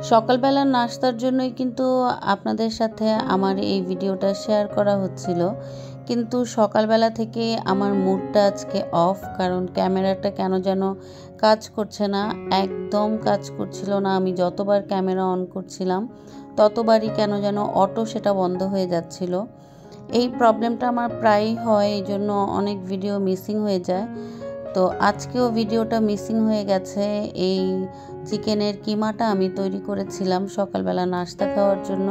সকালবেলার নাস্তার জন্যই কিন্তু আপনাদের সাথে আমার এই ভিডিওটা শেয়ার করা হচ্ছিল, কিন্তু সকালবেলা থেকে আমার মুডটা আজকে অফ। কারণ ক্যামেরাটা কেন যেন কাজ করছে না, একদম কাজ করছিল না। আমি যতবার ক্যামেরা অন করছিলাম ততবারই কেন যেন অটো সেটা বন্ধ হয়ে যাচ্ছিল। এই প্রবলেমটা আমার প্রায়ই হয়, এই জন্য অনেক ভিডিও মিসিং হয়ে যায়। তো আজকেও ভিডিওটা মিসিং হয়ে গেছে। এই চিকেনের কিমাটা আমি তৈরি করেছিলাম সকালবেলা নাস্তা খাওয়ার জন্য,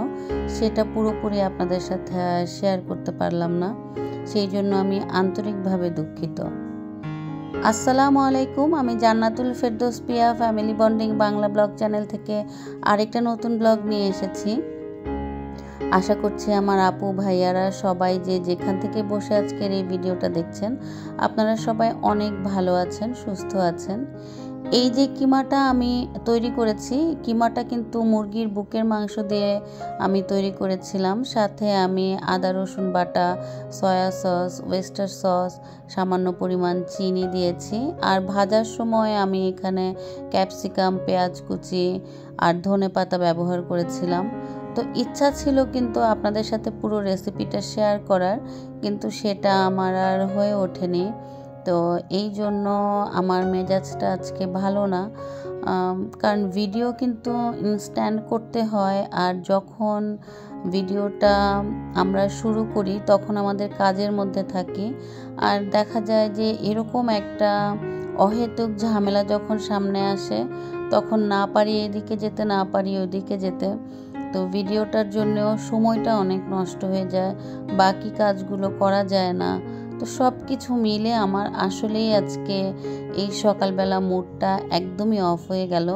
সেটা পুরোপুরি আপনাদের সাথে শেয়ার করতে পারলাম না, সেই জন্য আমি আন্তরিকভাবে দুঃখিত। আসসালামু আলাইকুম, আমি Jannatul Ferdous Piya family bonding Bangla blog channel থেকে আরেকটা নতুন ব্লগ নিয়ে এসেছি। আশা করছি আমার আপু ভাইয়ারা সবাই যে যেখান থেকে বসে আজকের এই ভিডিওটা দেখছেন, আপনারা সবাই অনেক ভালো আছেন, সুস্থ আছেন। এই যে কিমাটা আমি তৈরি করেছি, কিমাটা কিন্তু মুরগির বুকের মাংস দিয়ে আমি তৈরি করেছিলাম। সাথে আমি আদা রসুন বাটা, সয়া সস, ওয়েস্টার সস, সামান্য পরিমাণ চিনি দিয়েছি। আর ভাজার সময় আমি এখানে ক্যাপসিকাম, পেঁয়াজ কুচি আর ধনেপাতা ব্যবহার করেছিলাম। তো ইচ্ছা ছিল কিন্তু আপনাদের সাথে পুরো রেসিপিটা শেয়ার করার, কিন্তু সেটা আমার আর হয়ে ওঠেনি। তো এই জন্য আমার মেজাজটা আজকে ভালো না, কারণ ভিডিও কিন্তু ইনস্ট্যান্ট করতে হয়। আর যখন ভিডিওটা আমরা শুরু করি তখন আমাদের কাজের মধ্যে থাকি, আর দেখা যায় যে এরকম একটা অহেতুক ঝামেলা যখন সামনে আসে তখন না পারি এদিকে যেতে, না পারি ওদিকে যেতে। তো ভিডিওটার জন্যও সময়টা অনেক নষ্ট হয়ে যায়, বাকি কাজগুলো করা যায় না। তো সব কিছু মিলে আমার আসলেই আজকে এই সকালবেলা মুডটা একদমই অফ হয়ে গেল।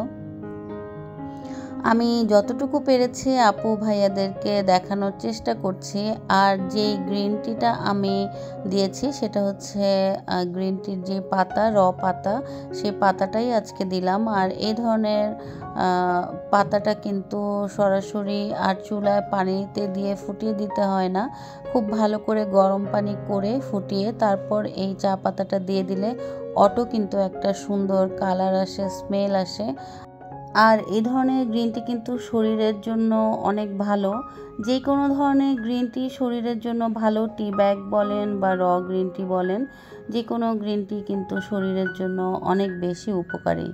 আমি যতটুকু পেরেছি আপু ভাইয়াদেরকে দেখানোর চেষ্টা করছি। আর যেই গ্রিন টিটা আমি দিয়েছি সেটা হচ্ছে গ্রিন টির যে পাতা, র পাতা, সেই পাতাটাই আজকে দিলাম। আর এই ধরনের পাতাটা কিন্তু সরাসরি আর চুলায় পানিতে দিয়ে ফুটিয়ে দিতে হয় না, খুব ভালো করে গরম পানি করে ফুটিয়ে তারপর এই চা পাতাটা দিয়ে দিলে অটো কিন্তু একটা সুন্দর কালার আসে, স্মেল আসে। আর এই ধরনের গ্রিন টি কিন্তু শরীরের জন্য অনেক ভালো। যে কোনো ধরনের গ্রিন টি শরীরের জন্য ভালো, টি ব্যাগ বলেন বা র গ্রিন টি বলেন, যে কোনো গ্রিন টি কিন্তু শরীরের জন্য অনেক বেশি উপকারী।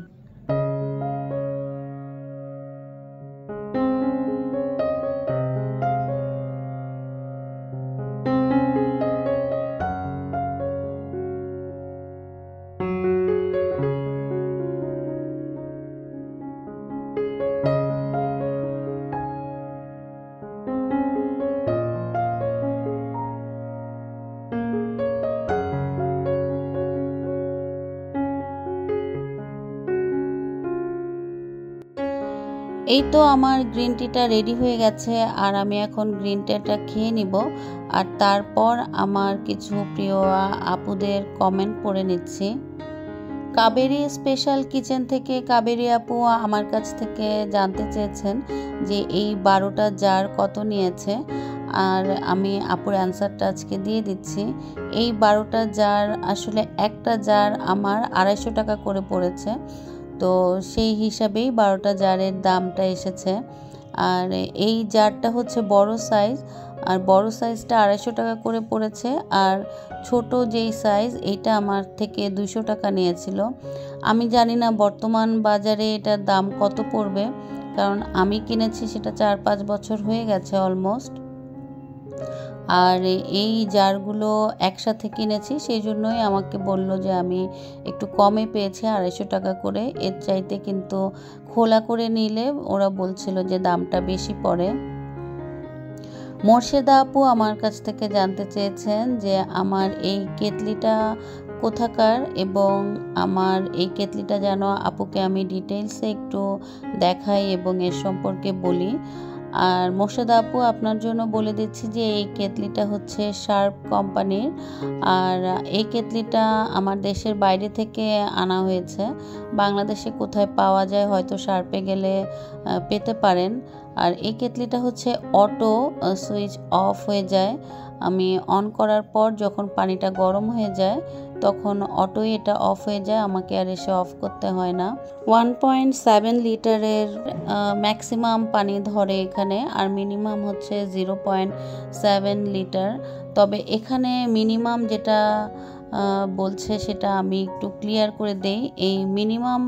এই তো আমার গ্রিন টিটা রেডি হয়ে গেছে, আর আমি এখন গ্রিন টিটা খেয়ে নিব। আর তারপর আমার কিছু প্রিয় আপুদের কমেন্ট পড়ে নিচ্ছি। কাবেরী স্পেশাল কিচেন থেকে কাবেরী আপু আমার কাছ থেকে জানতে চেয়েছেন যে এই 12টা জার কত নিয়েছে, আর আমি আপুর অ্যান্সারটা আজকে দিয়ে দিচ্ছি। এই 12টা জার আসলে একটা জার আমার 250 টাকা করে পড়েছে। তো সেই হিসাবেই 12টা জারের দামটা এসেছে। আর এই জারটা হচ্ছে বড় সাইজ, আর বড় সাইজটা 250 টাকা করে পড়েছে। আর ছোট যেই সাইজ এইটা আমার থেকে 200 টাকা নিয়েছিল। আমি জানি না বর্তমান বাজারে এটার দাম কত পড়বে, কারণ আমি কিনেছি সেটা 4-5 বছর হয়ে গেছে অলমোস্ট। আর এই জারগুলো একসাথে কিনেছি, সেই জন্যই আমাকে বলল যে আমি একটু কমে পেয়েছি 250 টাকা করে। এর চাইতে কিন্তু খোলা করে নিলে ওরা বলছিল যে দামটা বেশি পড়ে। মোর্শেদা আপু আমার কাছ থেকে জানতে চেয়েছেন যে আমার এই কেতলিটা কোথাকার, এবং আমার এই কেতলিটা যেন আপুকে আমি ডিটেলসে একটু দেখাই এবং এর সম্পর্কে বলি। আর মোর্শেদা আপু, আপনার জন্য বলে দিচ্ছি যে এই কেতলিটা হচ্ছে শার্প কোম্পানির। আর এই কেতলিটা আমার দেশের বাইরে থেকে আনা হয়েছে। বাংলাদেশে কোথায় পাওয়া যায় হয়তো শার্পে গেলে পেতে পারেন। আর এই কেতলিটা হচ্ছে অটো, সুইচ অফ হয়ে যায়। আমি অন করার পর যখন পানিটা গরম হয়ে যায় তখন অটোই এটা অফ হয়ে যায়, আমাকে আর এসে অফ করতে হয় না। 1.7 লিটারের ম্যাক্সিমাম পানি ধরে এখানে, আর মিনিমাম হচ্ছে 0.7 লিটার। তবে এখানে মিনিমাম যেটা বলছে সেটা আমি একটু ক্লিয়ার করে দেই। এই মিনিমাম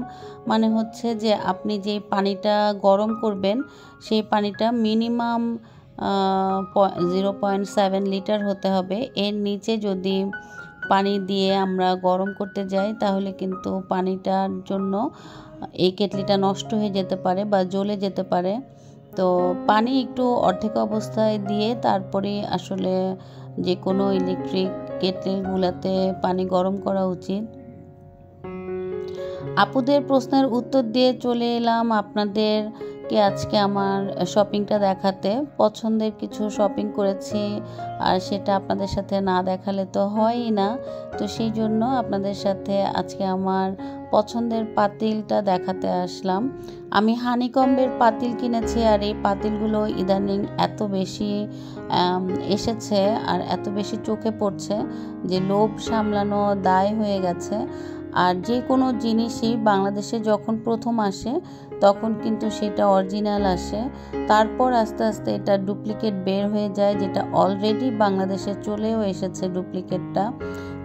মানে হচ্ছে যে আপনি যে পানিটা গরম করবেন সেই পানিটা মিনিমাম 0.7 লিটার হতে হবে। এর নিচে যদি পানি দিয়ে আমরা গরম করতে যাই তাহলে কিন্তু পানিটার জন্য এই কেটলিটা নষ্ট হয়ে যেতে পারে বা জ্বলে যেতে পারে। তো পানি একটু অর্ধেক অবস্থায় দিয়ে তারপরে আসলে যে কোনো ইলেকট্রিক কেটলিগুলোতে পানি গরম করা উচিত। আপুদের প্রশ্নের উত্তর দিয়ে চলে এলাম আপনাদেরকে আজকে আমার শপিংটা দেখাতে। পছন্দের কিছু শপিং করেছি, আর সেটা আপনাদের সাথে না দেখালে তো হয়ই না। তো সেই জন্য আপনাদের সাথে আজকে আমার পছন্দের পাতিলটা দেখাতে আসলাম। আমি হানিকম্বের পাতিল কিনেছি, আর এই পাতিলগুলো ইদানিং এত বেশি এসেছে আর এত বেশি চোখে পড়ছে যে লোভ সামলানো দায় হয়ে গেছে। আর যে কোনো জিনিসই বাংলাদেশে যখন প্রথম আসে তখন কিন্তু সেটা অরিজিনাল আসে, তারপর আস্তে আস্তে এটা ডুপ্লিকেট বের হয়ে যায়, যেটা অলরেডি বাংলাদেশে চলেও এসেছে ডুপ্লিকেটটা।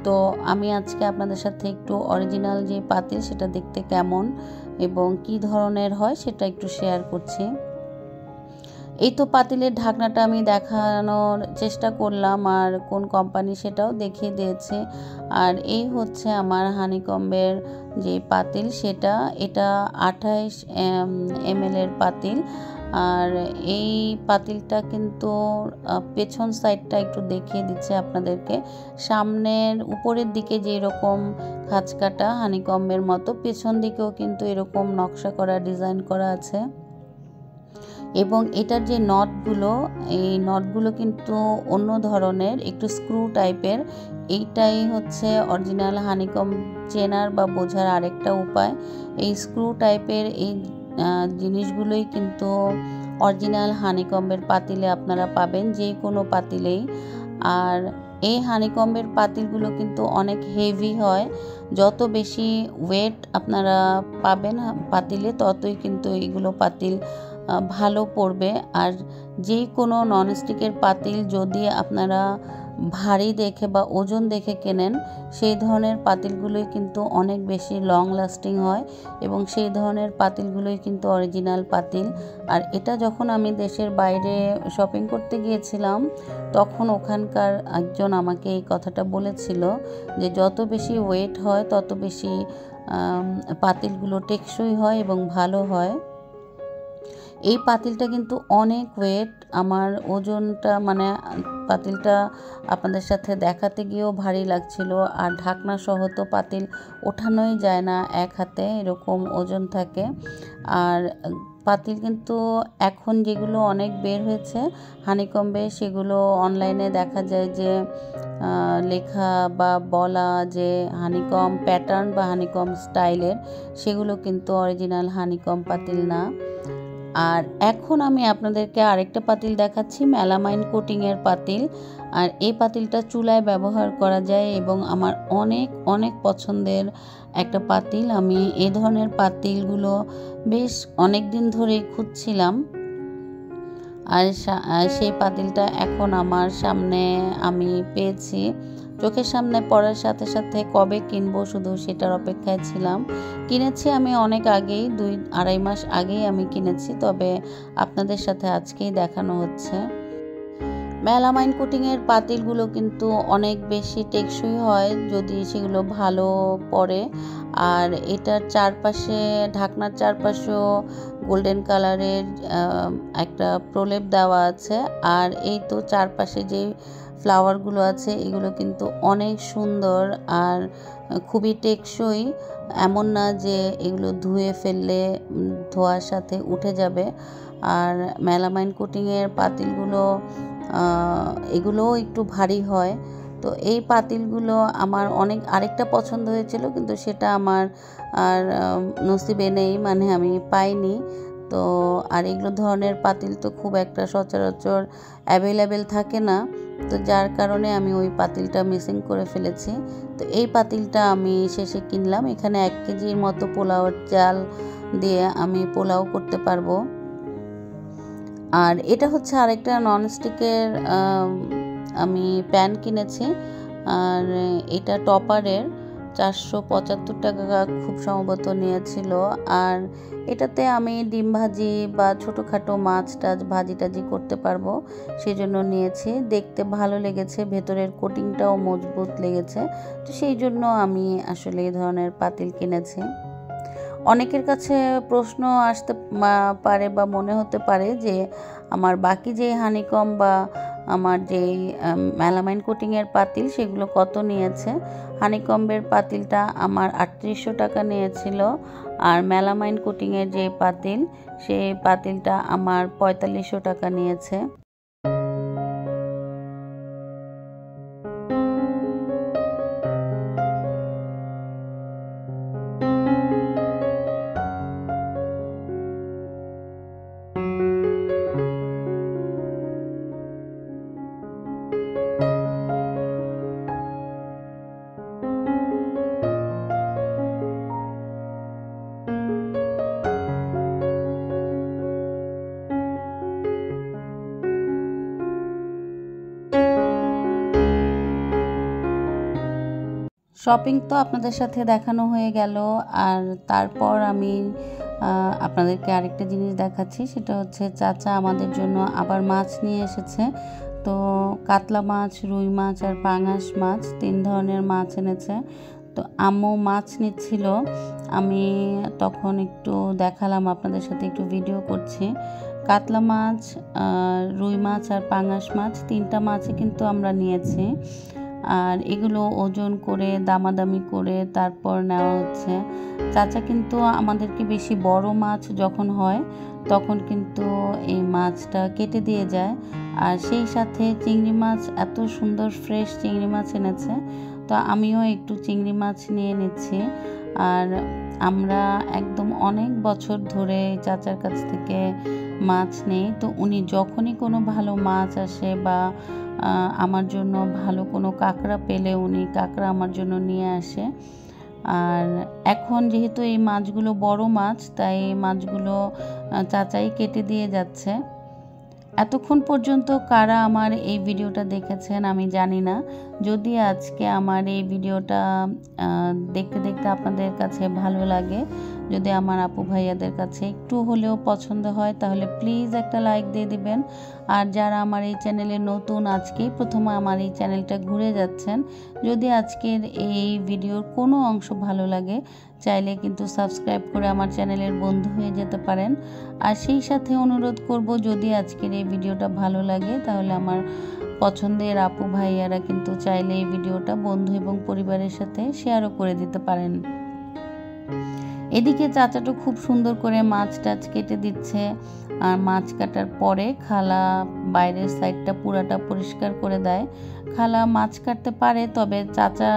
তো আমি আজকে আপনাদের সাথে একটু অরিজিনাল যে পাতিল সেটা দেখতে কেমন এবং কি ধরনের হয় সেটা একটু শেয়ার করছি। এই তো পাতিলের ঢাকনাটা আমি দেখানোর চেষ্টা করলাম, আর কোন কোম্পানি সেটাও দেখিয়ে দিয়েছি। আর এই হচ্ছে আমার হানিকম্বের যে পাতিল সেটা, এটা 28 ml এর পাতিল। আর এই পাতিলটা কিন্তু পেছন সাইডটা একটু দেখিয়ে দিচ্ছে আপনাদেরকে। সামনের উপরের দিকে যে এরকম খাঁচকাটা হানিকম্বের মতো, পেছন দিকেও কিন্তু এরকম নকশা করা ডিজাইন করা আছে। এবং এটার যে নটগুলো, এই নটগুলো কিন্তু অন্য ধরনের, একটু স্ক্রু টাইপের। এইটাই হচ্ছে অরিজিনাল হানিকম্ব চেনার বা বোঝার আরেকটা উপায়। এই স্ক্রু টাইপের এই জিনিসগুলোই কিন্তু অরিজিনাল হানিকম্বের পাতিলে আপনারা পাবেন, যে কোনো পাতিলেই। আর এই হানিকম্বের পাতিলগুলো কিন্তু অনেক হেভি হয়। যত বেশি ওয়েট আপনারা পাবেন পাতিলে ততই কিন্তু এইগুলো পাতিল ভালো পড়বে। আর যে কোনো ননস্টিকের পাতিল যদি আপনারা ভারী দেখে বা ওজন দেখে কেনেন, সেই ধরনের পাতিলগুলোই কিন্তু অনেক বেশি লং লাস্টিং হয়, এবং সেই ধরনের পাতিলগুলোই কিন্তু অরিজিনাল পাতিল। আর এটা যখন আমি দেশের বাইরে শপিং করতে গিয়েছিলাম তখন ওখানকার একজন আমাকে এই কথাটা বলেছিল যে যত বেশি ওয়েট হয় তত বেশি পাতিলগুলো টেকসই হয় এবং ভালো হয়। এই পাতিলটা কিন্তু অনেক ওয়েট, আমার ওজনটা মানে পাতিলটা আপনাদের সাথে দেখাতে গিয়েও ভারী লাগছিল। আর ঢাকনা সহ তো পাতিল ওঠানোই যায় না এক হাতে, এরকম ওজন থাকে। আর পাতিল কিন্তু এখন যেগুলো অনেক বের হয়েছে হানিকম্বে, সেগুলো অনলাইনে দেখা যায় যে লেখা বা বলা যে হানিকম প্যাটার্ন বা হানিকম স্টাইলের, সেগুলো কিন্তু অরিজিনাল হানিকম পাতিল না। আর এখন আমি আপনাদেরকে আরেকটা পাতিল দেখাচ্ছি, মেলামাইন কোটিংয়ের পাতিল। আর এই পাতিলটা চুলায় ব্যবহার করা যায় এবং আমার অনেক অনেক পছন্দের একটা পাতিল। আমি এই ধরনের পাতিলগুলো বেশ অনেক দিন ধরেই খুঁজছিলাম, আর সেই পাতিলটা এখন আমার সামনে আমি পেয়েছি। চোখের সামনে পড়ার সাথে সাথে কবে কিনবো শুধু সেটার অপেক্ষায় ছিলাম। কিনেছি আমি অনেক আগেই, 2-2.5 মাস আগেই আমি কিনেছি, তবে আপনাদের সাথে আজকেই দেখানো হচ্ছে। মেলামাইন কোটিংয়ের পাতিলগুলো কিন্তু অনেক বেশি টেকসই হয় যদি সেগুলো ভালো পড়ে। আর এটার চারপাশে, ঢাকনার চারপাশেও গোল্ডেন কালারের একটা প্রলেপ দেওয়া আছে। আর এই তো চারপাশে যে ফ্লাওয়ারগুলো আছে এগুলো কিন্তু অনেক সুন্দর আর খুবই টেকসই। এমন না যে এগুলো ধুয়ে ফেললে ধোয়ার সাথে উঠে যাবে। আর মেলামাইন কোটিংয়ের পাতিলগুলো এগুলোও একটু ভারী হয়। তো এই পাতিলগুলো আমার আরেকটা পছন্দ হয়েছিল, কিন্তু সেটা আমার আর নসিবে নেই, মানে আমি পাইনি। তো আর এগুলো ধরনের পাতিল তো খুব একটা সচরাচর অ্যাভেলেবেল থাকে না, তো যার কারণে আমি ওই পাতিলটা মিসিং করে ফেলেছি। তো এই পাতিলটা আমি শেষে কিনলাম। এখানে 1 কেজির মতো পোলাওয়ের চাল দিয়ে আমি পোলাও করতে পারবো। আর এটা হচ্ছে আরেকটা ননস্টিকের আমি প্যান কিনেছি। আর এটা টপারের 475 টাকা খুব সম্ভবত নিয়েছিল। আর এটাতে আমি ডিম ভাজি বা ছোটোখাটো মাছ টাছ ভাজি টাজি করতে পারবো, সেই জন্য নিয়েছি। দেখতে ভালো লেগেছে, ভেতরের কোটিংটাও মজবুত লেগেছে, তো সেই জন্য আমি আসলে এই ধরনের পাতিল কিনেছি। অনেকের কাছে প্রশ্ন আসতে পারে বা মনে হতে পারে যে আমার বাকি যে হানিকম বা আমার যেই মেলামাইন কোটিংয়ের পাতিল সেগুলো কত নিয়েছে। হানিকম্বের পাতিলটা আমার 3800 টাকা নিয়েছিল, আর মেলামাইন কোটিংয়ের যে পাতিল সেই পাতিলটা আমার 4500 টাকা নিয়েছে। শপিং তো আপনাদের সাথে দেখানো হয়ে গেল। আর তারপর আমি আপনাদেরকে আরেকটা জিনিস দেখাচ্ছি, সেটা হচ্ছে চাচা আমাদের জন্য আবার মাছ নিয়ে এসেছে। তো কাতলা মাছ, রুই মাছ আর পাঙাশ মাছ, 3 ধরনের মাছ এনেছে। তো আম্মু মাছ নিচ্ছিল, আমি তখন একটু দেখালাম, আপনাদের সাথে একটু ভিডিও করছি। কাতলা মাছ, রুই মাছ আর পাঙাশ মাছ, 3টা মাছই কিন্তু আমরা নিয়েছি। আর এগুলো ওজন করে দামাদামি করে তারপর নেওয়া হচ্ছে। চাচা কিন্তু আমাদেরকে বেশি বড় মাছ যখন হয় তখন কিন্তু এই মাছটা কেটে দিয়ে যায়। আর সেই সাথে চিংড়ি মাছ, এত সুন্দর ফ্রেশ চিংড়ি মাছ এনেছে, তো আমিও একটু চিংড়ি মাছ নিয়ে নিচ্ছি। আর আমরা একদম অনেক বছর ধরে চাচার কাছ থেকে মাছ নেই। তো উনি যখনই কোনো ভালো মাছ আসে বা আমার জন্য ভালো কোনো কাঁকড়া পেলে উনি কাঁকড়া আমার জন্য নিয়ে আসে। আর এখন যেহেতু এই মাছগুলো বড় মাছ, তাই এই মাছগুলো চাচাই কেটে দিয়ে যাচ্ছে। এতক্ষণ পর্যন্ত কারা আমার এই ভিডিওটা দেখেছেন আমি জানি না। যদি আজকে আমার এই ভিডিওটা দেখতে দেখতে আপনাদের কাছে ভালো লাগে, যদি আমার আপু ভাইয়াদের কাছে একটু হলেও পছন্দ হয়, তাহলে প্লিজ একটা লাইক দিয়ে দিবেন। আর যারা আমার এই চ্যানেলে নতুন, আজকেই প্রথমে আমার এই চ্যানেলটা ঘুরে যাচ্ছেন, যদি আজকের এই ভিডিওর কোনো অংশ ভালো লাগে, চাইলে কিন্তু সাবস্ক্রাইব করে আমার চ্যানেলের বন্ধু হয়ে যেতে পারেন। আর সেই সাথে অনুরোধ করব, যদি আজকের এই ভিডিওটা ভালো লাগে তাহলে আমার পছন্দের আপু ভাইয়ারা কিন্তু চাইলে এই ভিডিওটা বন্ধু এবং পরিবারের সাথে শেয়ারও করে দিতে পারেন। এদিকে চাচাটা খুব সুন্দর করে মাছ টাছ কেটে দিচ্ছে। আর মাছ কাটার পরে খালা বাইরের সাইডটা পুরাটা পরিষ্কার করে দেয়। খালা মাছ কাটতে পারে, তবে চাচা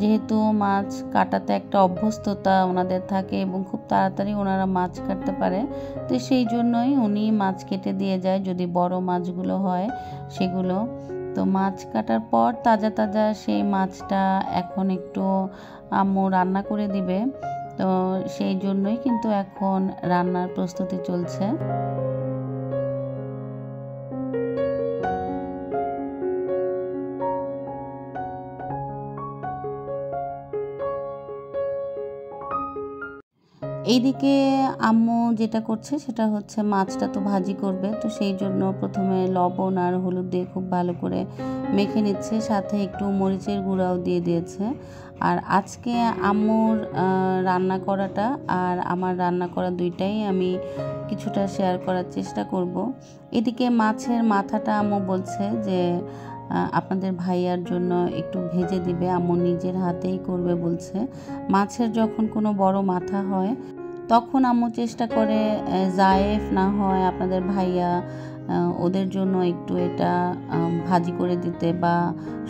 যেহেতু মাছ কাটাতে একটা অভ্যস্ততা ওনাদের থাকে এবং খুব তাড়াতাড়ি ওনারা মাছ কাটতে পারে, তো সেই জন্যই উনি মাছ কেটে দিয়ে যায় যদি বড় মাছগুলো হয় সেগুলো। তো মাছ কাটার পর তাজা তাজা সেই মাছটা এখন একটু আম্মু রান্না করে দিবে। তো সেই জন্যই কিন্তু এখন রান্নার প্রস্তুতি চলছে। এইদিকে আম্মু যেটা করছে সেটা হচ্ছে মাছটা তো ভাজি করবে, তো সেই জন্য প্রথমে লবণ আর হলুদ দিয়ে খুব ভালো করে মেখে নিচ্ছে, সাথে একটু মরিচের গুঁড়াও দিয়ে দিয়েছে। আর আজকে আম্মুর রান্না করাটা আর আমার রান্না করা দুইটাই আমি কিছুটা শেয়ার করার চেষ্টা করব। এদিকে মাছের মাথাটা আম্মু বলছে যে আপনাদের ভাইয়ার জন্য একটু ভেজে দিবে, আম্মু নিজের হাতেই করবে বলছে। মাছের যখন কোনো বড় মাথা হয় তখন আম্মু চেষ্টা করে জায়েফ না হয় আপনাদের ভাইয়া ওদের জন্য একটু এটা ভাজি করে দিতে বা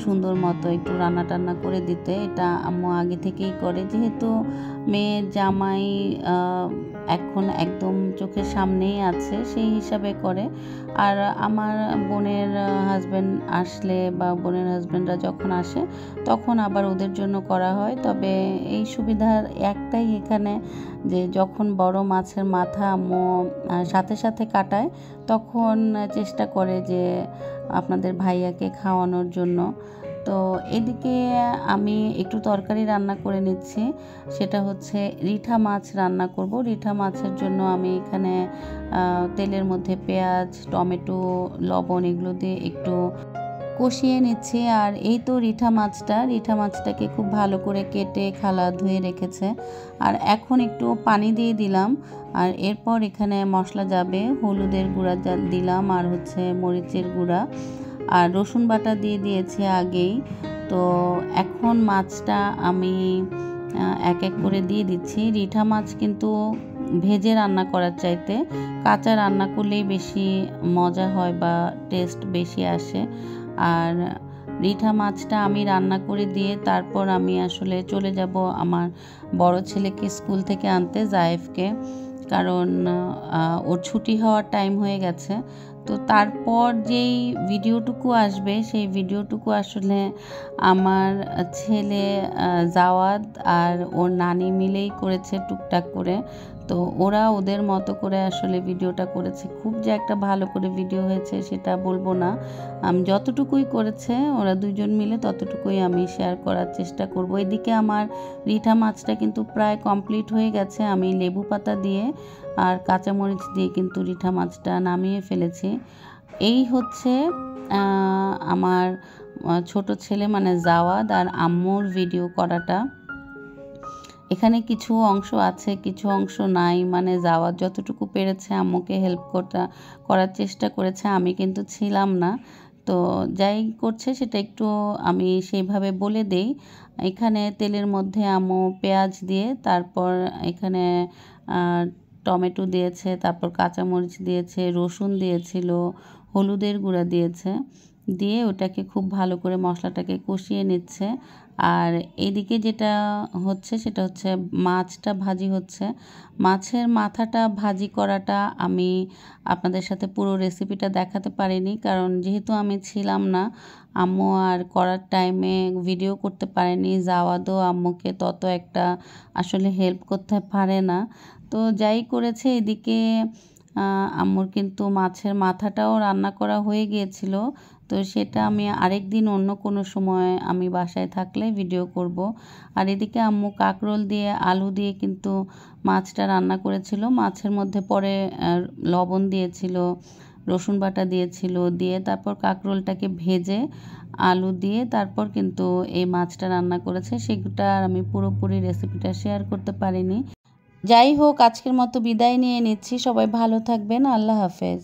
সুন্দর মতো একটু রান্না টান্না করে দিতে। এটা আম্মু আগে থেকেই করে, যেহেতু মেয়ের জামাই এখন একদম চোখের সামনেই আছে সেই হিসাবে করে। আর আমার বোনের হাজব্যান্ড আসলে বা বোনের হাজব্যান্ডরা যখন আসে তখন আবার ওদের জন্য করা হয়। তবে এই সুবিধার একটাই এখানে যে যখন বড় মাছের মাথা আম্মু সাথে সাথে কাটায় তখন চেষ্টা করে যে আপনাদের ভাইয়াকে খাওয়ানোর জন্য। তো এদিকে আমি একটু তরকারি রান্না করে নিচ্ছি, সেটা হচ্ছে রিঠা মাছ রান্না করব। রিঠা মাছের জন্য আমি এখানে তেলের মধ্যে পেঁয়াজ, টমেটো, লবণ এগুলো দিয়ে একটু কষিয়ে নিচ্ছি। আর এই তো রিঠা মাছটাকে খুব ভালো করে কেটে খালা ধুয়ে রেখেছে। আর এখন একটু পানি দিয়ে দিলাম, আর এরপর এখানে মশলা যাবে, হলুদের গুঁড়া দিলাম আর হচ্ছে মরিচের গুঁড়া আর রসুন বাটা দিয়ে দিয়েছি আগেই। তো এখন মাছটা আমি এক এক করে দিয়ে দিচ্ছি। রিঠা মাছ কিন্তু ভেজে রান্না করার চাইতে কাঁচা রান্না করলেই বেশি মজা হয় বা টেস্ট বেশি আসে। আর রিঠা মাছটা আমি রান্না করে দিয়ে তারপর আমি আসলে চলে যাব আমার বড় ছেলেকে স্কুল থেকে আনতে, জায়েফকে, কারণ ওর ছুটি হওয়ার টাইম হয়ে গেছে। তো তারপর যেই ভিডিওটুকু আসবে সেই ভিডিওটুকু আসলে আমার ছেলে জাওয়াদ আর ওর নানি মিলেই করেছে টুকটাক করে। তো ওরা ওদের মতো করে আসলে ভিডিওটা করেছে, খুব যে একটা ভালো করে ভিডিও হয়েছে সেটা বলবো না, আমি যতটুকুই করেছে ওরা দুজন মিলে ততটুকুই আমি শেয়ার করার চেষ্টা করব। এদিকে আমার রিঠা মাছটা কিন্তু প্রায় কমপ্লিট হয়ে গেছে, আমি লেবু পাতা দিয়ে আর কাঁচামরিচ দিয়ে কিন্তু রিঠা মাছটা নামিয়ে ফেলেছি। এই হচ্ছে আমার ছোট ছেলে মানে জাওয়াদ আর আম্মুর ভিডিও করাটা। এখানে কিছু অংশ আছে কিছু অংশ নাই, মানে জাওয়াদ যতটুকু পেরেছে আম্মুকে হেল্প করার চেষ্টা করেছে, আমি কিন্তু ছিলাম না। তো যাই করছে সেটা একটু আমি সেইভাবে বলে দেই। এখানে তেলের মধ্যে আম্মু পেঁয়াজ দিয়ে তারপর এখানে টমেটো দিয়েছে, তারপর কাঁচামরিচ দিয়েছে, রসুন দিয়েছিল, হলুদের গুঁড়া দিয়েছে, দিয়ে ওটাকে খুব ভালো করে মশলাটাকে কষিয়ে নিচ্ছে। আর এইদিকে যেটা হচ্ছে সেটা হচ্ছে মাছটা ভাজি হচ্ছে। মাছের মাথাটা ভাজি করাটা আমি আপনাদের সাথে পুরো রেসিপিটা দেখাতে পারিনি, কারণ যেহেতু আমি ছিলাম না, আম্মু আর করার টাইমে ভিডিও করতে পারেনি, জাওয়াদও আম্মুকে তত একটা আসলে হেল্প করতে পারে না। তো যাই করেছে এদিকে আম্মুর কিন্তু মাছের মাথাটাও রান্না করা হয়ে গিয়েছিল। তো সেটা আমি আরেক দিন অন্য কোনো সময় আমি বাসায় থাকলে ভিডিও করব। আর এদিকে আম্মু কাঁকরোল দিয়ে আলু দিয়ে কিন্তু মাছটা রান্না করেছিল, মাছের মধ্যে পরে লবণ দিয়েছিল, রসুন বাটা দিয়েছিল, দিয়ে তারপর কাঁকরোলটাকে ভেজে আলু দিয়ে তারপর কিন্তু এই মাছটা রান্না করেছে। সেটা আর আমি পুরোপুরি রেসিপিটা শেয়ার করতে পারিনি। যাই হোক, আজকের মতো বিদায় নিয়ে নিচ্ছি, সবাই ভালো থাকবেন, আল্লাহ হাফেজ।